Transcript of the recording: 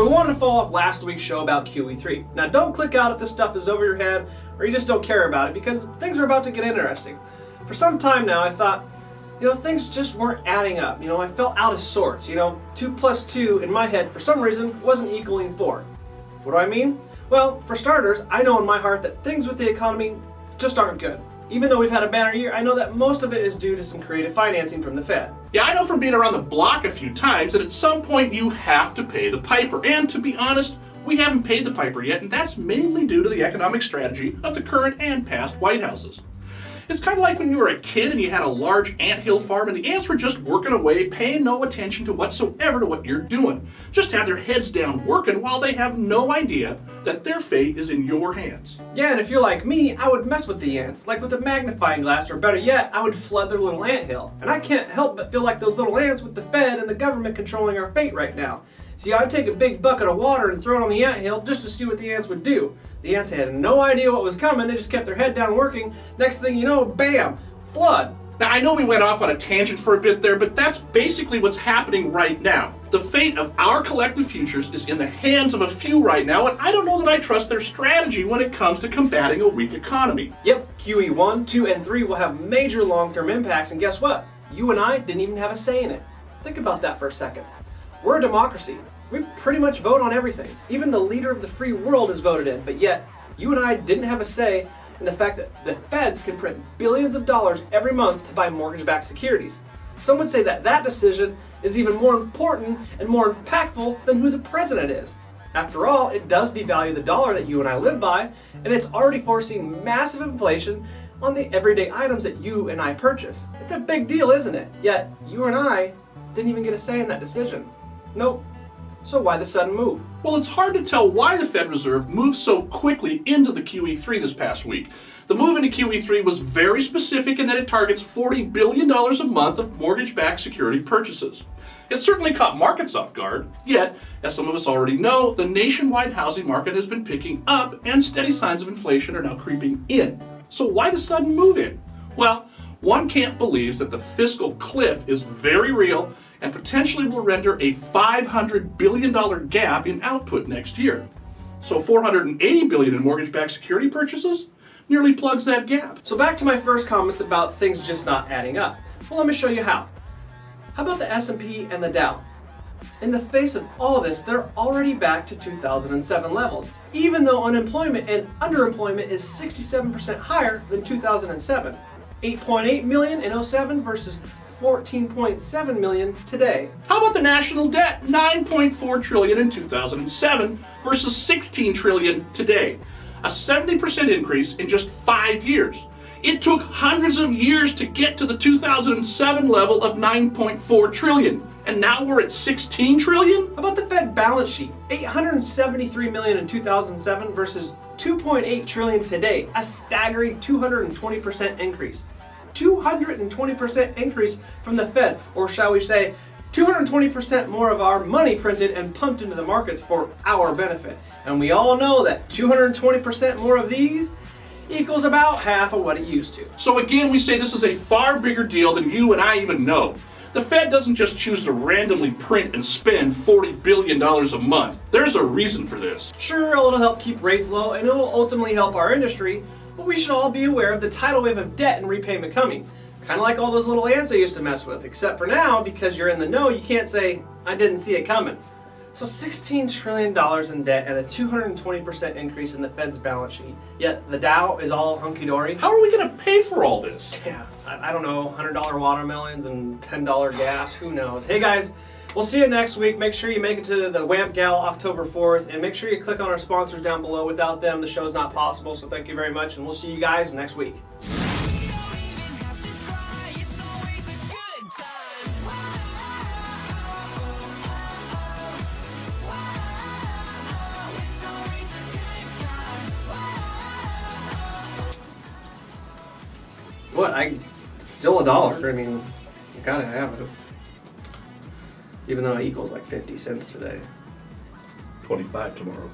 we wanted to follow up last week's show about QE3. Now don't click out if this stuff is over your head or you just don't care about it, because things are about to get interesting. For some time now I thought, things just weren't adding up. I felt out of sorts. 2 plus 2 in my head for some reason wasn't equaling 4. What do I mean? Well, for starters, I know in my heart that things with the economy just aren't good. Even though we've had a banner year, I know that most of it is due to some creative financing from the Fed. Yeah, I know from being around the block a few times that at some point you have to pay the piper. And to be honest, we haven't paid the piper yet, and that's mainly due to the economic strategy of the current and past White Houses. It's kind of like when you were a kid and you had a large anthill farm and the ants were just working away, paying no attention to whatsoever to what you're doing. Just have their heads down working while they have no idea that their fate is in your hands. Yeah, and if you're like me, I would mess with the ants, like with a magnifying glass, or better yet, I would flood their little anthill. And I can't help but feel like those little ants with the Fed and the government controlling our fate right now. See, I'd take a big bucket of water and throw it on the anthill just to see what the ants would do. The ants had no idea what was coming, they just kept their head down working. Next thing you know, bam, flood. Now, I know we went off on a tangent for a bit there, but that's basically what's happening right now. The fate of our collective futures is in the hands of a few right now, and I don't know that I trust their strategy when it comes to combating a weak economy. Yep, QE1, 2, and 3 will have major long-term impacts, and guess what? You and I didn't even have a say in it. Think about that for a second. We're a democracy. We pretty much vote on everything. Even the leader of the free world is voted in, but yet you and I didn't have a say in the fact that the feds can print billions of dollars every month to buy mortgage-backed securities. Some would say that that decision is even more important and more impactful than who the president is. After all, it does devalue the dollar that you and I live by, and it's already forcing massive inflation on the everyday items that you and I purchase. It's a big deal, isn't it? Yet, you and I didn't even get a say in that decision. Nope. So why the sudden move? Well, it's hard to tell why the Fed Reserve moved so quickly into the QE3 this past week. The move into QE3 was very specific in that it targets $40 billion a month of mortgage-backed security purchases. It certainly caught markets off guard, yet, as some of us already know, the nationwide housing market has been picking up and steady signs of inflation are now creeping in. So why the sudden move in? Well, one can't believe that the fiscal cliff is very real and potentially will render a $500 billion gap in output next year. So $480 billion in mortgage-backed security purchases nearly plugs that gap. So back to my first comments about things just not adding up. Well, let me show you how. How about the S&P and the Dow? In the face of all this, they're already back to 2007 levels, even though unemployment and underemployment is 67% higher than 2007. 8.8 million in 07 versus 14.7 million today. How about the national debt? 9.4 trillion in 2007 versus 16 trillion today. A 70% increase in just 5 years. It took hundreds of years to get to the 2007 level of 9.4 trillion. And now we're at 16 trillion? How about the Fed balance sheet? 873 million in 2007 versus 2.8 trillion today. A staggering 220% increase. 220% increase from the Fed, or shall we say 220% more of our money printed and pumped into the markets for our benefit. And we all know that 220% more of these equals about half of what it used to. So again, we say this is a far bigger deal than you and I even know. The Fed doesn't just choose to randomly print and spend $40 billion a month. There's a reason for this. Sure, it'll help keep rates low and it will ultimately help our industry, but we should all be aware of the tidal wave of debt and repayment coming. Kind of like all those little ants I used to mess with, except for now, because you're in the know, you can't say, I didn't see it coming. So $16 trillion in debt and a 220% increase in the Fed's balance sheet, yet the Dow is all hunky-dory. How are we going to pay for all this? Yeah, I don't know, $100 watermelons and $10 gas, who knows. Hey guys, we'll see you next week. Make sure you make it to the WAMP Gal October 4th, and make sure you click on our sponsors down below. Without them, the show's not possible, so thank you very much, and we'll see you guys next week. What? Still $1. I mean, you gotta have it. Even though it equals like 50 cents today. 25 tomorrow.